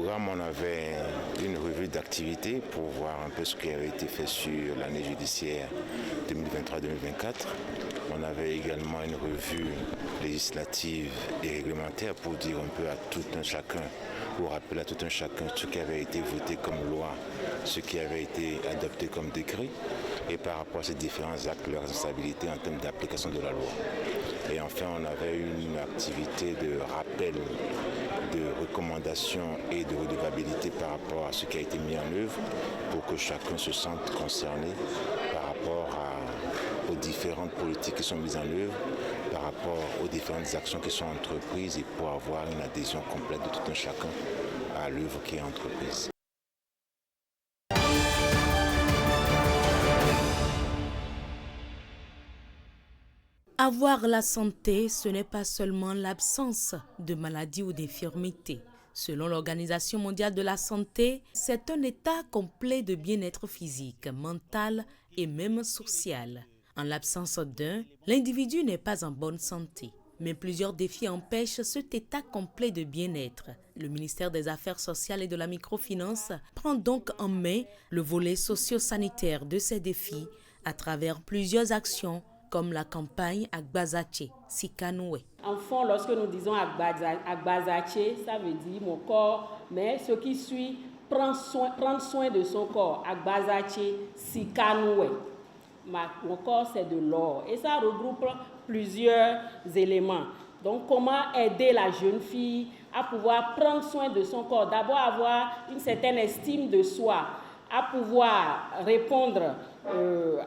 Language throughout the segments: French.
programme, on avait une revue d'activité pour voir un peu ce qui avait été fait sur l'année judiciaire 2023-2024. On avait également une revue législative et réglementaire pour dire un peu à tout un chacun, pour rappeler à tout un chacun ce qui avait été voté comme loi, ce qui avait été adopté comme décret, et par rapport à ces différents actes, leurs responsabilités en termes d'application de la loi. Et enfin, on avait une activité de rappel, de recommandations et de redevabilité par rapport à ce qui a été mis en œuvre pour que chacun se sente concerné par rapport aux différentes politiques qui sont mises en œuvre, par rapport aux différentes actions qui sont entreprises et pour avoir une adhésion complète de tout un chacun à l'œuvre qui est entreprise. Avoir la santé, ce n'est pas seulement l'absence de maladie ou d'infirmité. Selon l'Organisation mondiale de la santé, c'est un état complet de bien-être physique, mental et même social. En l'absence d'un, l'individu n'est pas en bonne santé. Mais plusieurs défis empêchent cet état complet de bien-être. Le ministère des Affaires sociales et de la microfinance prend donc en main le volet socio-sanitaire de ces défis à travers plusieurs actions comme la campagne Agbazache, Sikanoué. En fond, lorsque nous disons Agbazache, ça veut dire mon corps, mais ce qui suit, prendre soin de son corps. Agbazache, Sikanoué. Mon corps, c'est de l'or. Et ça regroupe plusieurs éléments. Donc, comment aider la jeune fille à pouvoir prendre soin de son corps? D'abord, avoir une certaine estime de soi, à pouvoir répondre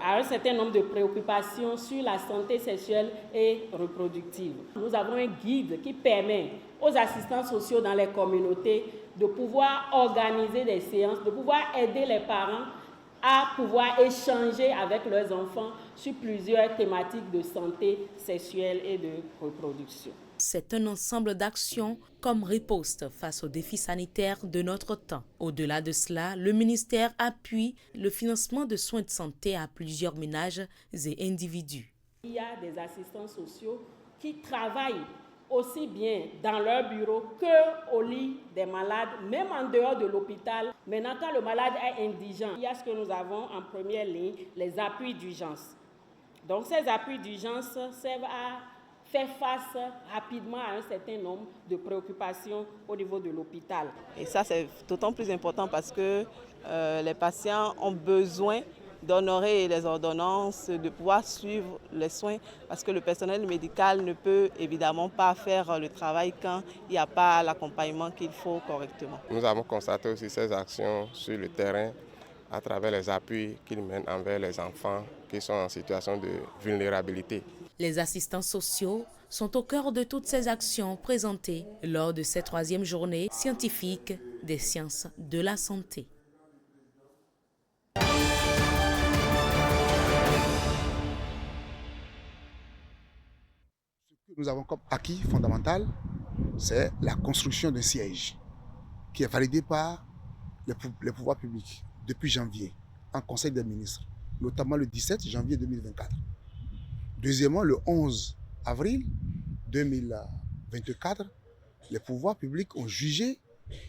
à un certain nombre de préoccupations sur la santé sexuelle et reproductive. Nous avons un guide qui permet aux assistants sociaux dans les communautés de pouvoir organiser des séances, de pouvoir aider les parents à pouvoir échanger avec leurs enfants sur plusieurs thématiques de santé sexuelle et de reproduction. C'est un ensemble d'actions comme riposte face aux défis sanitaires de notre temps. Au-delà de cela, le ministère appuie le financement de soins de santé à plusieurs ménages et individus. Il y a des assistants sociaux qui travaillent aussi bien dans leur bureau qu'au lit des malades, même en dehors de l'hôpital. Maintenant, quand le malade est indigent, il y a ce que nous avons en première ligne, les appuis d'urgence. Donc, ces appuis d'urgence servent à faire face rapidement à un certain nombre de préoccupations au niveau de l'hôpital. Et ça, c'est d'autant plus important parce que les patients ont besoin d'honorer les ordonnances, de pouvoir suivre les soins, parce que le personnel médical ne peut évidemment pas faire le travail quand il n'y a pas l'accompagnement qu'il faut correctement. Nous avons constaté aussi ces actions sur le terrain à travers les appuis qu'ils mènent envers les enfants qui sont en situation de vulnérabilité. Les assistants sociaux sont au cœur de toutes ces actions présentées lors de cette 3e journée scientifique des sciences de la santé. Ce que nous avons comme acquis fondamental, c'est la construction d'un siège qui est validé par les pouvoirs publics depuis janvier en Conseil des ministres, notamment le 17 janvier 2024. Deuxièmement, le 11 avril 2024, les pouvoirs publics ont jugé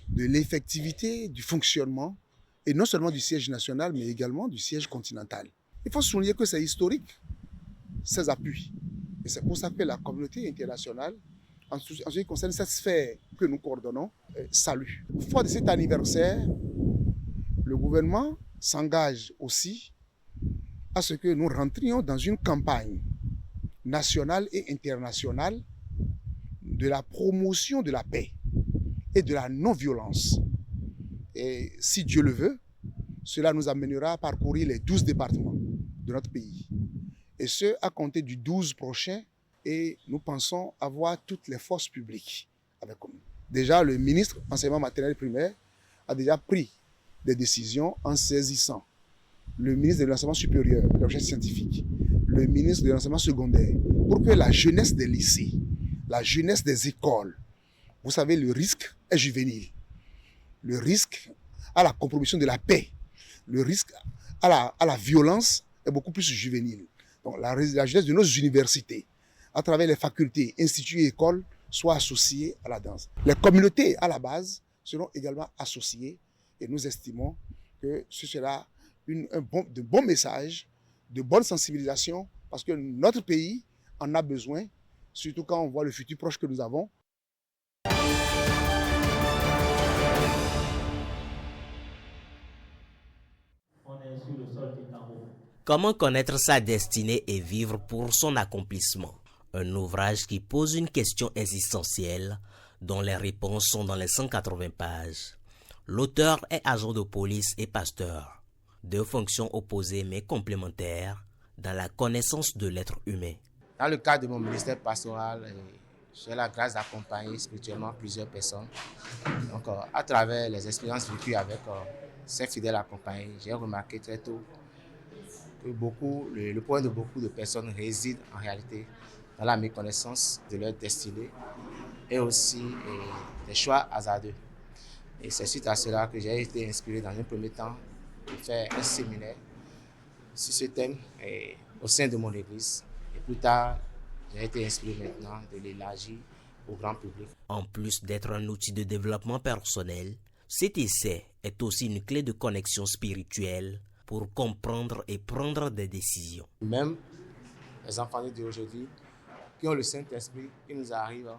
de l'effectivité du fonctionnement, et non seulement du siège national, mais également du siège continental. Il faut souligner que c'est historique, ces appuis. Et c'est pour ça que la communauté internationale, en ce qui concerne cette sphère que nous coordonnons, salue. Fort de cet anniversaire, le gouvernement s'engage aussi à ce que nous rentrions dans une campagne nationale et internationale de la promotion de la paix et de la non-violence. Et si Dieu le veut, cela nous amènera à parcourir les 12 départements de notre pays. Et ce, à compter du 12 prochain, et nous pensons avoir toutes les forces publiques avec nous. Déjà, le ministre enseignement maternel et primaire a déjà pris des décisions en saisissant le ministre de l'enseignement supérieur et de la recherche scientifique, le ministre de l'enseignement secondaire, pour que la jeunesse des lycées, la jeunesse des écoles, vous savez, le risque est juvénile. Le risque à la compromission de la paix, le risque à la violence est beaucoup plus juvénile. Donc la jeunesse de nos universités, à travers les facultés, instituts et écoles, soit associée à la danse. Les communautés, à la base, seront également associés et nous estimons que ce sera de bons messages, de bonnes sensibilisations parce que notre pays en a besoin, surtout quand on voit le futur proche que nous avons. Comment connaître sa destinée et vivre pour son accomplissement? Un ouvrage qui pose une question existentielle dont les réponses sont dans les 180 pages. L'auteur est agent de police et pasteur, deux fonctions opposées mais complémentaires dans la connaissance de l'être humain. Dans le cadre de mon ministère pastoral, j'ai la grâce d'accompagner spirituellement plusieurs personnes. Donc, à travers les expériences vécues avec ces fidèles accompagnés, j'ai remarqué très tôt que le point de beaucoup de personnes réside en réalité dans la méconnaissance de leur destinée et aussi des choix hasardeux. Et c'est suite à cela que j'ai été inspiré dans un premier temps de faire un séminaire sur ce thème au sein de mon église. Et plus tard, j'ai été inspiré maintenant de l'élargir au grand public. En plus d'être un outil de développement personnel, cet essai est aussi une clé de connexion spirituelle pour comprendre et prendre des décisions. Même les enfants d'aujourd'hui qui ont le Saint-Esprit, il nous arrive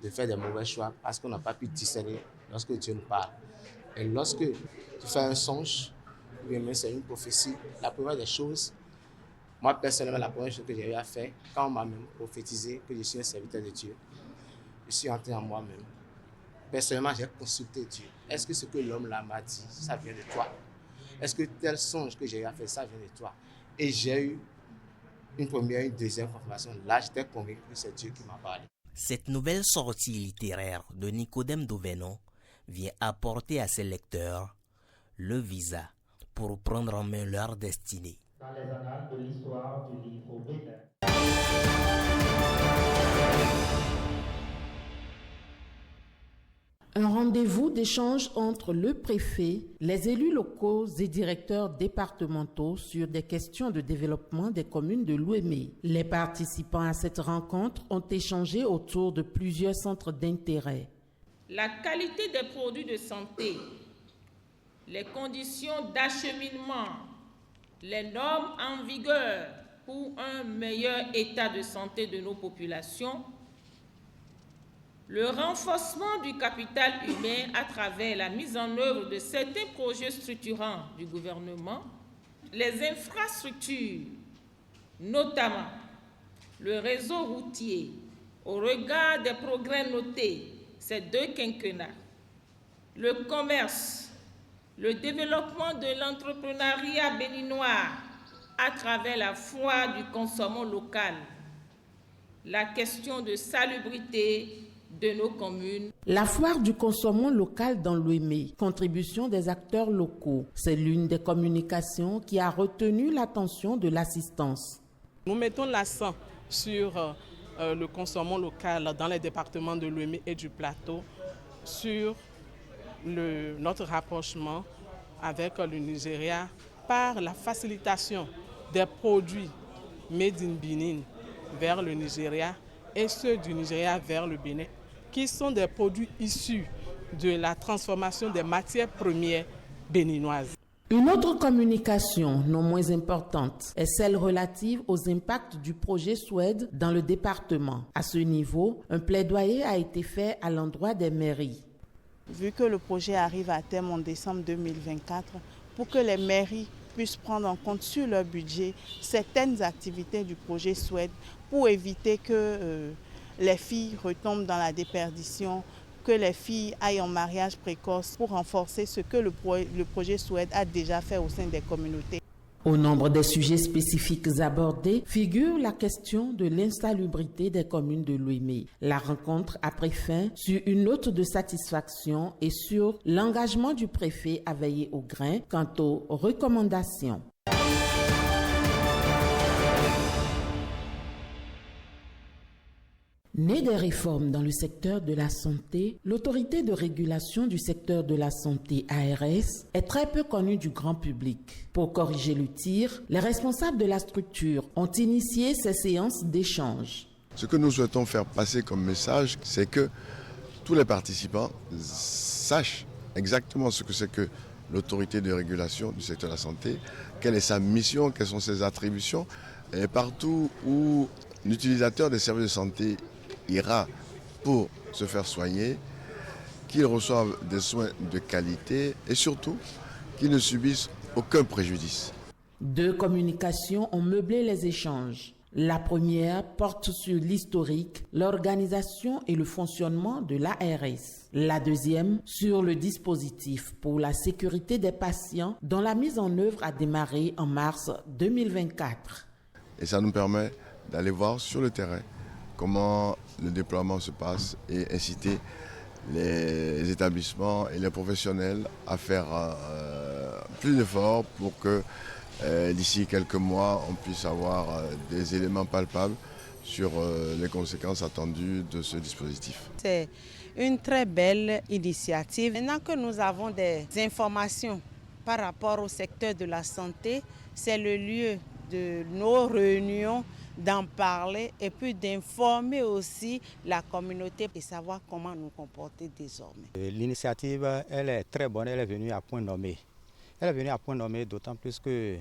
de faire des mauvais choix parce qu'on n'a pas pu discerner lorsque Dieu nous parle. Et lorsque tu fais un songe, ou bien c'est une prophétie, la première des choses, moi personnellement, la première chose que j'ai eu à faire, quand on m'a même prophétisé que je suis un serviteur de Dieu, je suis entré en moi-même. Personnellement, j'ai consulté Dieu. Est-ce que ce que l'homme là m'a dit, ça vient de toi? Est-ce que tel songe que j'ai eu à faire, ça vient de toi? Et j'ai eu une première, une deuxième confirmation. Là, j'étais convaincu que c'est Dieu qui m'a parlé. Cette nouvelle sortie littéraire de Nicodème Dovenon vient apporter à ses lecteurs le visa pour prendre en main leur destinée. Dans les annales de l'histoire du livre au Bénin. Un rendez-vous d'échange entre le préfet, les élus locaux et directeurs départementaux sur des questions de développement des communes de l'Ouémé. Les participants à cette rencontre ont échangé autour de plusieurs centres d'intérêt. La qualité des produits de santé, les conditions d'acheminement, les normes en vigueur pour un meilleur état de santé de nos populations, le renforcement du capital humain à travers la mise en œuvre de certains projets structurants du gouvernement, les infrastructures, notamment le réseau routier, au regard des progrès notés ces deux quinquennats, le commerce, le développement de l'entrepreneuriat béninois à travers la foire du consommant local, la question de salubrité de nos communes. La foire du consommant local dans l'Ouémé, contribution des acteurs locaux, c'est l'une des communications qui a retenu l'attention de l'assistance. Nous mettons l'accent sur le consommant local dans les départements de l'Ouémé et du Plateau, sur notre rapprochement avec le Nigeria par la facilitation des produits made in Benin vers le Nigeria et ceux du Nigeria vers le Bénin, qui sont des produits issus de la transformation des matières premières béninoises. Une autre communication, non moins importante, est celle relative aux impacts du projet SWED dans le département. À ce niveau, un plaidoyer a été fait à l'endroit des mairies. Vu que le projet arrive à terme en décembre 2024, pour que les mairies puissent prendre en compte sur leur budget certaines activités du projet SWED pour éviter que les filles retombent dans la déperdition, que les filles aillent en mariage précoce pour renforcer ce que le projet SWED a déjà fait au sein des communautés. Au nombre des sujets spécifiques abordés figure la question de l'insalubrité des communes de l'Ouémé. La rencontre a pris fin sur une note de satisfaction et sur l'engagement du préfet à veiller au grain quant aux recommandations. Née des réformes dans le secteur de la santé, l'autorité de régulation du secteur de la santé ARS est très peu connue du grand public. Pour corriger le tir, les responsables de la structure ont initié ces séances d'échange. Ce que nous souhaitons faire passer comme message, c'est que tous les participants sachent exactement ce que c'est que l'autorité de régulation du secteur de la santé, quelle est sa mission, quelles sont ses attributions. Et partout où l'utilisateur des services de santé ira pour se faire soigner, qu'il reçoive des soins de qualité et surtout qu'il ne subisse aucun préjudice. 2 communications ont meublé les échanges. La première porte sur l'historique, l'organisation et le fonctionnement de l'ARS. La deuxième sur le dispositif pour la sécurité des patients dont la mise en œuvre a démarré en mars 2024. Et ça nous permet d'aller voir sur le terrain comment le déploiement se passe et inciter les établissements et les professionnels à faire plus d'efforts pour que d'ici quelques mois, on puisse avoir des éléments palpables sur les conséquences attendues de ce dispositif. C'est une très belle initiative. Maintenant que nous avons des informations par rapport au secteur de la santé, c'est le lieu de nos réunions d'en parler et puis d'informer aussi la communauté et savoir comment nous comporter désormais. L'initiative, elle est très bonne, elle est venue à point nommé. Elle est venue à point nommé d'autant plus que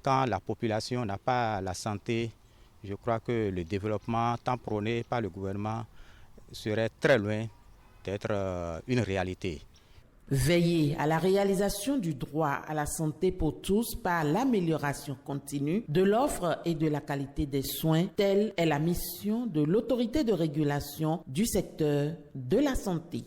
quand la population n'a pas la santé, je crois que le développement tant prôné par le gouvernement serait très loin d'être une réalité. Veiller à la réalisation du droit à la santé pour tous par l'amélioration continue de l'offre et de la qualité des soins, telle est la mission de l'autorité de régulation du secteur de la santé.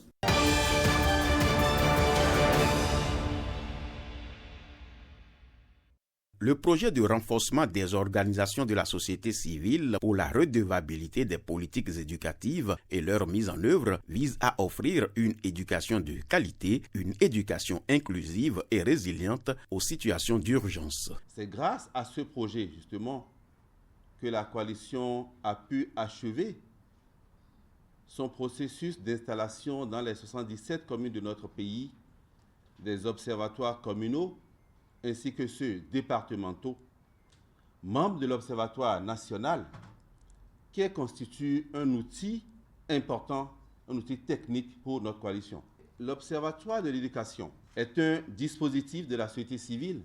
Le projet de renforcement des organisations de la société civile pour la redevabilité des politiques éducatives et leur mise en œuvre vise à offrir une éducation de qualité, une éducation inclusive et résiliente aux situations d'urgence. C'est grâce à ce projet, justement, que la coalition a pu achever son processus d'installation dans les 77 communes de notre pays, des observatoires communaux, ainsi que ceux départementaux, membres de l'Observatoire national, qui constitue un outil important, un outil technique pour notre coalition. L'Observatoire de l'éducation est un dispositif de la société civile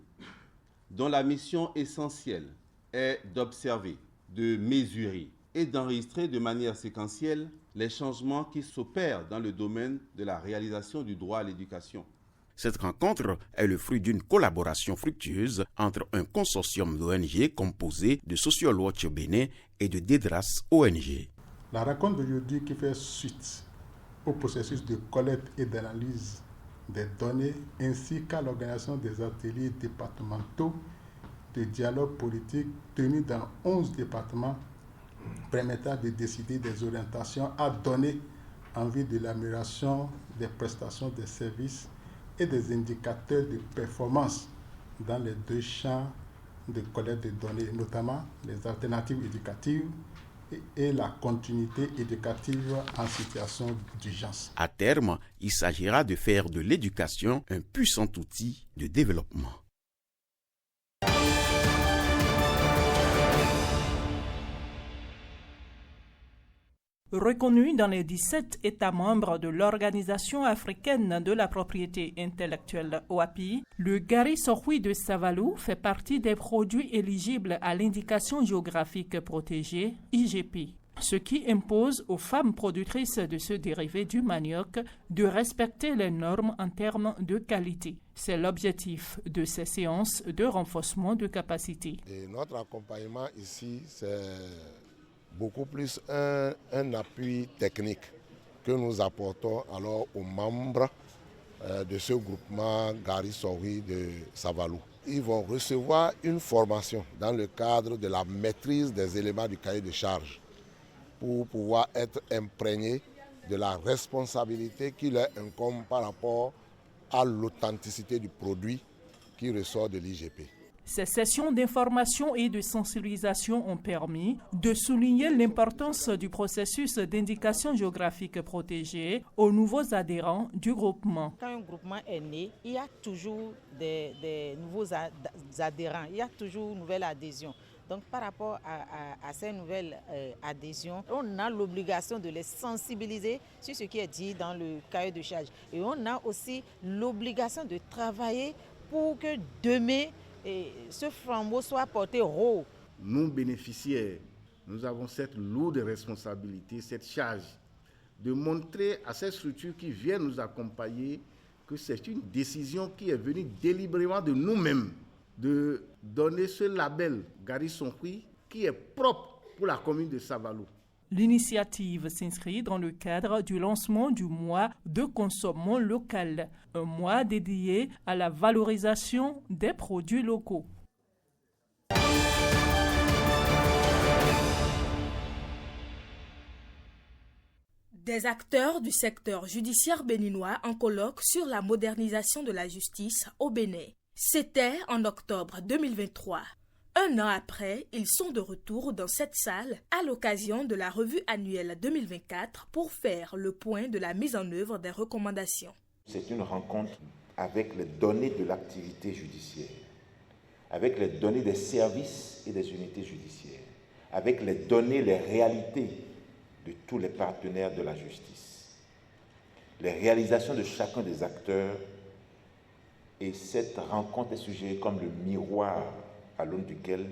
dont la mission essentielle est d'observer, de mesurer et d'enregistrer de manière séquentielle les changements qui s'opèrent dans le domaine de la réalisation du droit à l'éducation. Cette rencontre est le fruit d'une collaboration fructueuse entre un consortium d'ONG composé de Social Watch Bénin et de Dedras ONG. La rencontre d'aujourd'hui qui fait suite au processus de collecte et d'analyse des données ainsi qu'à l'organisation des ateliers départementaux de dialogue politique tenus dans 11 départements permettant de décider des orientations à donner en vue de l'amélioration des prestations des services et des indicateurs de performance dans les 2 champs de collecte de données, notamment les alternatives éducatives et la continuité éducative en situation d'urgence. À terme, il s'agira de faire de l'éducation un puissant outil de développement. Reconnu dans les 17 États membres de l'Organisation africaine de la propriété intellectuelle OAPI, le Gari Sorgui de Savalou fait partie des produits éligibles à l'indication géographique protégée IGP, ce qui impose aux femmes productrices de ce dérivé du manioc de respecter les normes en termes de qualité. C'est l'objectif de ces séances de renforcement de capacité. Et notre accompagnement ici, c'est beaucoup plus un appui technique que nous apportons alors aux membres de ce groupement Gari Sorgui de Savalou. Ils vont recevoir une formation dans le cadre de la maîtrise des éléments du cahier de charge pour pouvoir être imprégnés de la responsabilité qui leur incombe par rapport à l'authenticité du produit qui ressort de l'IGP. Ces sessions d'information et de sensibilisation ont permis de souligner l'importance du processus d'indication géographique protégée aux nouveaux adhérents du groupement. Quand un groupement est né, il y a toujours des nouveaux adhérents, il y a toujours une nouvelle adhésion. Donc par rapport à ces nouvelles adhésions, on a l'obligation de les sensibiliser sur ce qui est dit dans le cahier de charge. Et on a aussi l'obligation de travailler pour que demain, ce flambeau soit porté haut. Nous, bénéficiaires, nous avons cette lourde responsabilité, cette charge de montrer à ces structures qui viennent nous accompagner que c'est une décision qui est venue délibérément de nous-mêmes, de donner ce label Gary Sonkwi qui est propre pour la commune de Savalou. L'initiative s'inscrit dans le cadre du lancement du mois de consommation local, un mois dédié à la valorisation des produits locaux. Des acteurs du secteur judiciaire béninois en colloque sur la modernisation de la justice au Bénin. C'était en octobre 2023. Un an après, ils sont de retour dans cette salle à l'occasion de la revue annuelle 2024 pour faire le point de la mise en œuvre des recommandations. C'est une rencontre avec les données de l'activité judiciaire, avec les données des services et des unités judiciaires, avec les données, les réalités de tous les partenaires de la justice, les réalisations de chacun des acteurs. Et cette rencontre est suggérée comme le miroir à l'aune duquel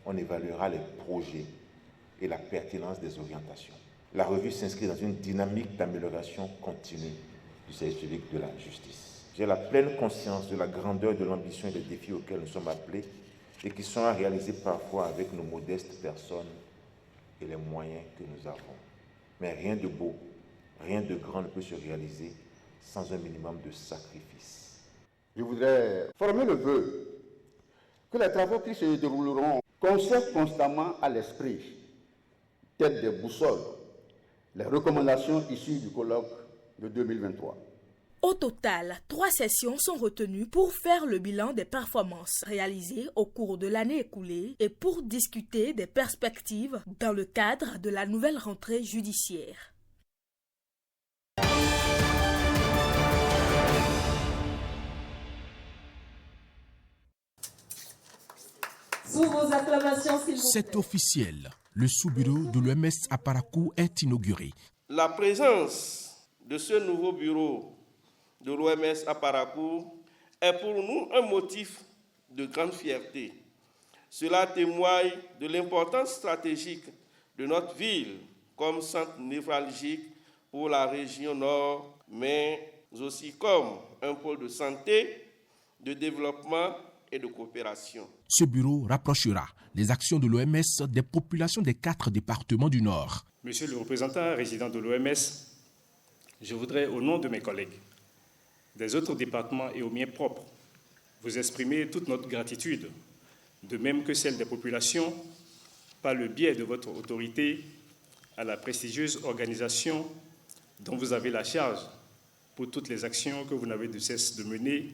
on évaluera les projets et la pertinence des orientations. La revue s'inscrit dans une dynamique d'amélioration continue du service public de la justice. J'ai la pleine conscience de la grandeur de l'ambition et des défis auxquels nous sommes appelés et qui sont à réaliser parfois avec nos modestes personnes et les moyens que nous avons. Mais rien de beau, rien de grand ne peut se réaliser sans un minimum de sacrifice. Je voudrais former le vœu que les travaux qui se dérouleront conservent constamment à l'esprit, telles des boussoles, les recommandations issues du colloque de 2023. Au total, 3 sessions sont retenues pour faire le bilan des performances réalisées au cours de l'année écoulée et pour discuter des perspectives dans le cadre de la nouvelle rentrée judiciaire. Sous vos acclamations, s'il vous plaît. C'est officiel. Le sous-bureau de l'OMS à Parakou est inauguré. La présence de ce nouveau bureau de l'OMS à Parakou est pour nous un motif de grande fierté. Cela témoigne de l'importance stratégique de notre ville comme centre névralgique pour la région nord, mais aussi comme un pôle de santé, de développement et de coopération. Ce bureau rapprochera les actions de l'OMS des populations des 4 départements du Nord. Monsieur le représentant résident de l'OMS, je voudrais, au nom de mes collègues des autres départements et au mien propre, vous exprimer toute notre gratitude, de même que celle des populations, par le biais de votre autorité, à la prestigieuse organisation dont vous avez la charge pour toutes les actions que vous n'avez de cesse de mener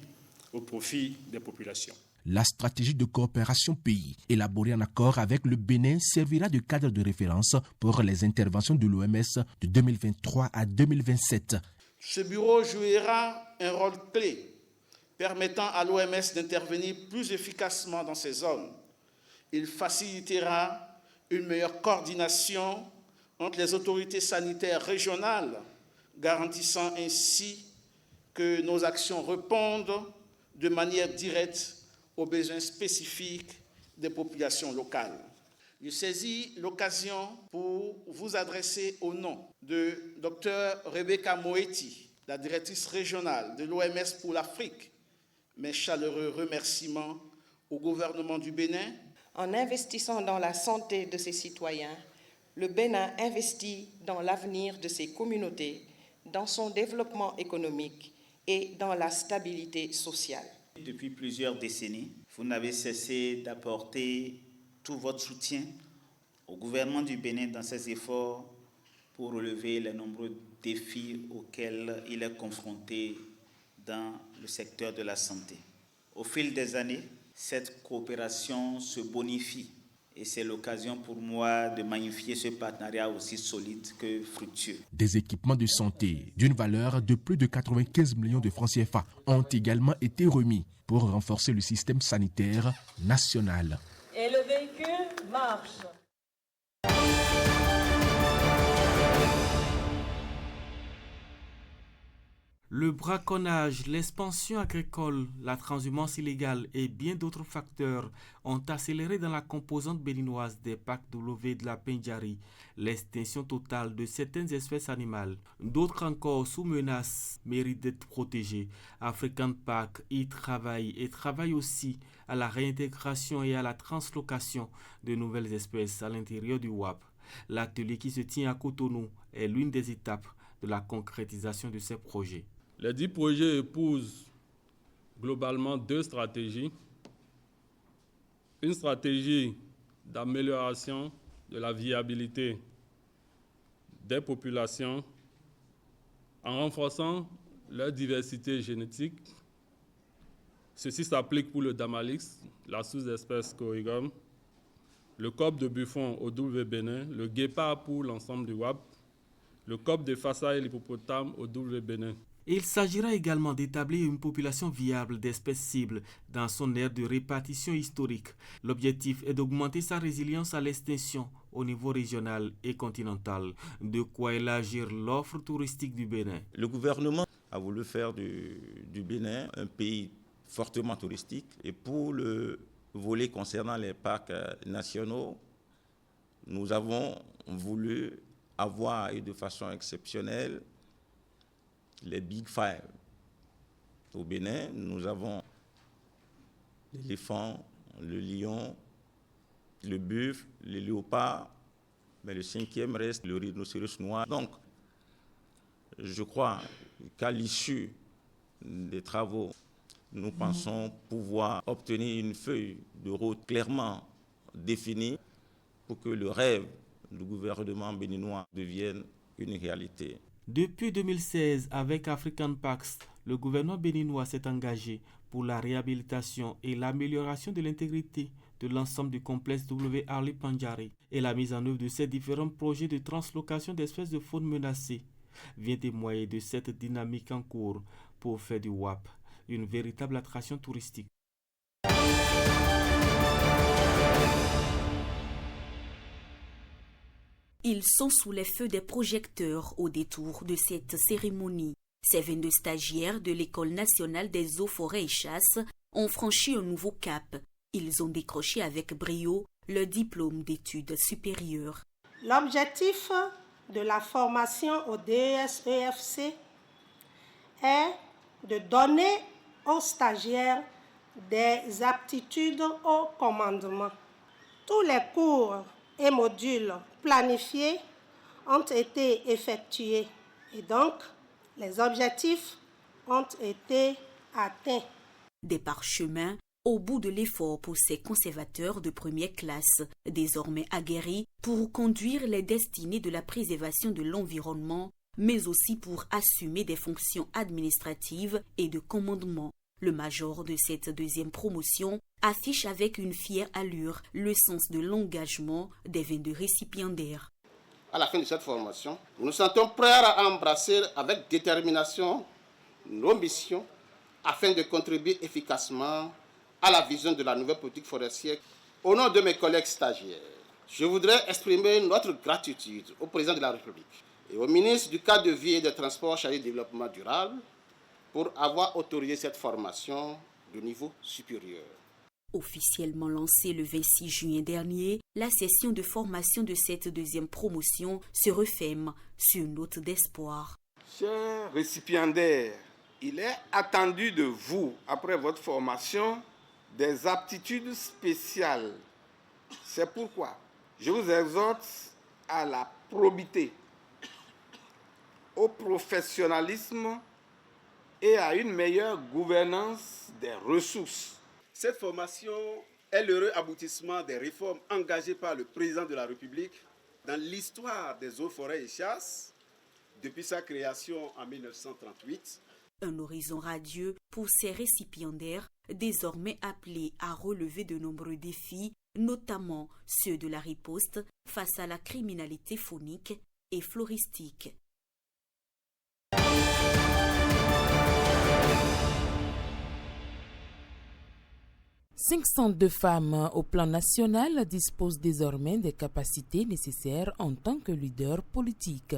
au profit des populations. La stratégie de coopération pays, élaborée en accord avec le Bénin, servira de cadre de référence pour les interventions de l'OMS de 2023 à 2027. Ce bureau jouera un rôle clé permettant à l'OMS d'intervenir plus efficacement dans ces zones. Il facilitera une meilleure coordination entre les autorités sanitaires régionales, garantissant ainsi que nos actions répondent de manière directe aux besoins spécifiques des populations locales. Je saisis l'occasion pour vous adresser au nom de Dr Rebecca Moeti, la directrice régionale de l'OMS pour l'Afrique, mes chaleureux remerciements au gouvernement du Bénin. En investissant dans la santé de ses citoyens, le Bénin investit dans l'avenir de ses communautés, dans son développement économique et dans la stabilité sociale. Depuis plusieurs décennies, vous n'avez cessé d'apporter tout votre soutien au gouvernement du Bénin dans ses efforts pour relever les nombreux défis auxquels il est confronté dans le secteur de la santé. Au fil des années, cette coopération se bonifie et c'est l'occasion pour moi de magnifier ce partenariat aussi solide que fructueux. Des équipements de santé d'une valeur de plus de 95 millions de francs CFA ont également été remis pour renforcer le système sanitaire national. Et le véhicule Marche. Le braconnage, l'expansion agricole, la transhumance illégale et bien d'autres facteurs ont accéléré dans la composante béninoise des parcs W de la Pendjari l'extinction totale de certaines espèces animales. D'autres encore sous menace méritent d'être protégées. African Park y travaille et travaille aussi à la réintégration et à la translocation de nouvelles espèces à l'intérieur du WAP. L'atelier qui se tient à Cotonou est l'une des étapes de la concrétisation de ces projets. Les 10 projets épousent globalement 2 stratégies. Une stratégie d'amélioration de la viabilité des populations en renforçant leur diversité génétique. Ceci s'applique pour le Damalix, la sous-espèce Corygum, le cob de Buffon au W Bénin, le guépard pour l'ensemble du WAP, le cob de Fassa et l'hippopotame au W Bénin. Il s'agira également d'établir une population viable d'espèces cibles dans son aire de répartition historique. L'objectif est d'augmenter sa résilience à l'extinction au niveau régional et continental, de quoi élargir l'offre touristique du Bénin. Le gouvernement a voulu faire du Bénin un pays fortement touristique et pour le volet concernant les parcs nationaux, nous avons voulu avoir et de façon exceptionnelle les Big Five. Au Bénin, nous avons l'éléphant, le lion, le buffle, le léopard, mais le 5e reste le rhinocéros noir. Donc, je crois qu'à l'issue des travaux, nous pensons pouvoir obtenir une feuille de route clairement définie pour que le rêve du gouvernement béninois devienne une réalité. Depuis 2016, avec African Parks, le gouvernement béninois s'est engagé pour la réhabilitation et l'amélioration de l'intégrité de l'ensemble du complexe W Arli Pendjari et la mise en œuvre de ces différents projets de translocation d'espèces de faune menacées vient témoigner de cette dynamique en cours pour faire du WAP une véritable attraction touristique. Ils sont sous les feux des projecteurs au détour de cette cérémonie. Ces 22 stagiaires de l'École nationale des eaux, forêts et chasses ont franchi un nouveau cap. Ils ont décroché avec brio leur diplôme d'études supérieures. L'objectif de la formation au DES-EFC est de donner aux stagiaires des aptitudes au commandement. Tous les cours et modules planifiés ont été effectués et donc les objectifs ont été atteints. Des parchemins au bout de l'effort pour ces conservateurs de première classe, désormais aguerris pour conduire les destinées de la préservation de l'environnement, mais aussi pour assumer des fonctions administratives et de commandement. Le major de cette deuxième promotion affiche avec une fière allure le sens de l'engagement des 22 récipiendaires. À la fin de cette formation, nous nous sentons prêts à embrasser avec détermination nos missions afin de contribuer efficacement à la vision de la nouvelle politique forestière. Au nom de mes collègues stagiaires, je voudrais exprimer notre gratitude au président de la République et au ministre du Cadre de vie et des Transports chargé du développement durable pour avoir autorisé cette formation de niveau supérieur. Officiellement lancée le 26 juin dernier, la session de formation de cette deuxième promotion se referme sur une note d'espoir. Chers récipiendaires, il est attendu de vous, après votre formation, des aptitudes spéciales. C'est pourquoi je vous exhorte à la probité, au professionnalisme et à une meilleure gouvernance des ressources. Cette formation est l'heureux aboutissement des réformes engagées par le président de la République dans l'histoire des eaux, forêts et chasses depuis sa création en 1938. Un horizon radieux pour ces récipiendaires, désormais appelés à relever de nombreux défis, notamment ceux de la riposte face à la criminalité faunique et floristique. 502 femmes au plan national disposent désormais des capacités nécessaires en tant que leaders politiques.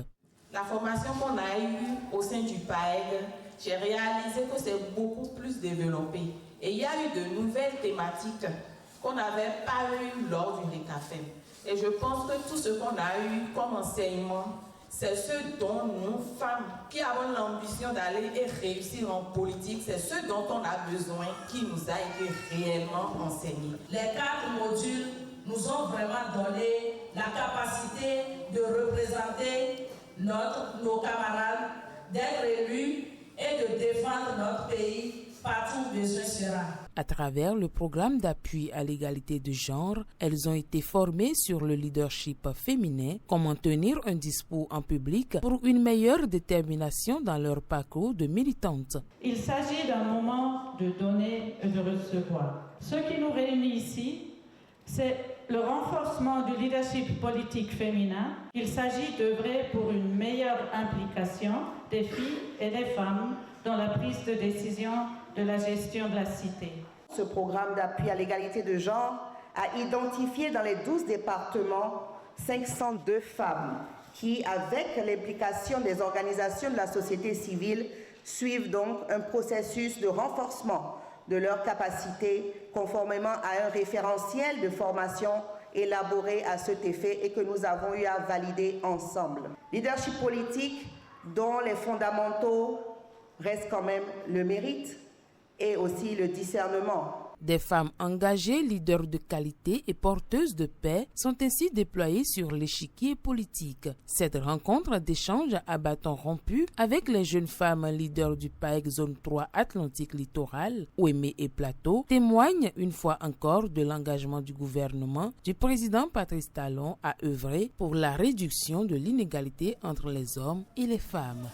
La formation qu'on a eue au sein du PAEG, j'ai réalisé que c'est beaucoup plus développé. Et il y a eu de nouvelles thématiques qu'on n'avait pas eues lors du RECAFEM. Et je pense que tout ce qu'on a eu comme enseignement, c'est ce dont nous, femmes, qui avons l'ambition d'aller et réussir en politique, c'est ce dont on a besoin qui nous a été réellement enseigné. Les 4 modules nous ont vraiment donné la capacité de représenter nos camarades, d'être élus et de défendre notre pays partout où besoin sera. À travers le programme d'appui à l'égalité de genre, elles ont été formées sur le leadership féminin, comment tenir un discours en public pour une meilleure détermination dans leur parcours de militantes. Il s'agit d'un moment de donner et de recevoir. Ce qui nous réunit ici, c'est le renforcement du leadership politique féminin. Il s'agit d'œuvrer pour une meilleure implication des filles et des femmes dans la prise de décision de la gestion de la cité. Ce programme d'appui à l'égalité de genre a identifié dans les 12 départements 502 femmes qui, avec l'implication des organisations de la société civile, suivent donc un processus de renforcement de leurs capacités conformément à un référentiel de formation élaboré à cet effet et que nous avons eu à valider ensemble. Leadership politique dont les fondamentaux restent quand même le mérite et aussi le discernement. Des femmes engagées, leaders de qualité et porteuses de paix sont ainsi déployées sur l'échiquier politique. Cette rencontre d'échange à bâton rompu avec les jeunes femmes leaders du PAEG Zone 3 Atlantique Littoral, Ouémé et Plateau, témoigne une fois encore de l'engagement du gouvernement du président Patrice Talon à œuvrer pour la réduction de l'inégalité entre les hommes et les femmes.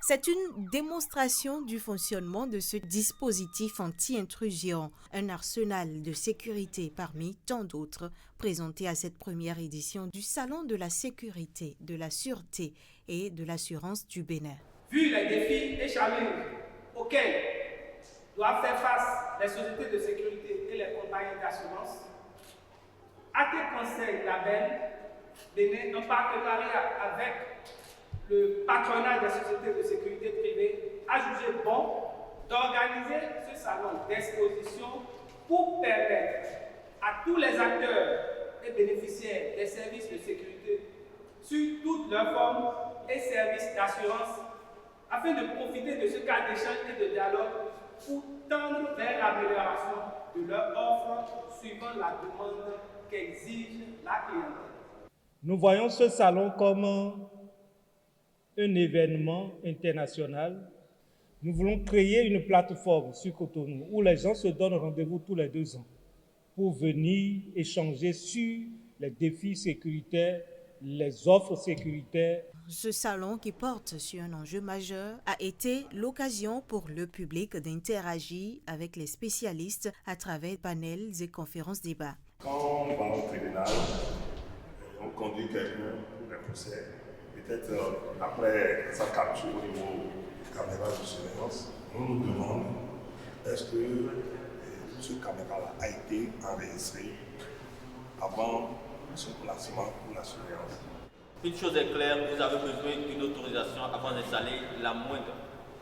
C'est une démonstration du fonctionnement de ce dispositif anti-intrusion, un arsenal de sécurité parmi tant d'autres présentés à cette première édition du Salon de la sécurité, de la sûreté et de l'assurance du Bénin. Vu les défis et challenges auxquels doivent faire face les sociétés de sécurité et les compagnies d'assurance, AT Conseil Label Bénin, en partenariat avec le patronat des sociétés de sécurité privée, a jugé bon d'organiser ce salon d'exposition pour permettre à tous les acteurs et bénéficiaires des services de sécurité sur toutes leurs formes et services d'assurance afin de profiter de ce cadre d'échange et de dialogue pour tendre vers l'amélioration de leur offre suivant la demande qu'exige la clientèle. Nous voyons ce salon comme un événement international. Nous voulons créer une plateforme sur Cotonou où les gens se donnent rendez-vous tous les 2 ans pour venir échanger sur les défis sécuritaires, les offres sécuritaires. Ce salon qui porte sur un enjeu majeur a été l'occasion pour le public d'interagir avec les spécialistes à travers panels et conférences débats. Quand on va au tribunal, on conduit quelqu'un pour un procès. Peut-être après sa capture au niveau des caméras de surveillance, on nous demande est-ce que ce caméra-là a été enregistré avant son placement pour la surveillance. Une chose est claire, vous avez besoin d'une autorisation avant d'installer la moindre,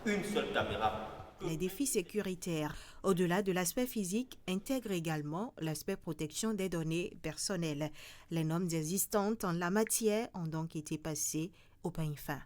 une seule caméra. Les défis sécuritaires, au-delà de l'aspect physique, intègrent également l'aspect protection des données personnelles. Les normes existantes en la matière ont donc été passées au peigne fin.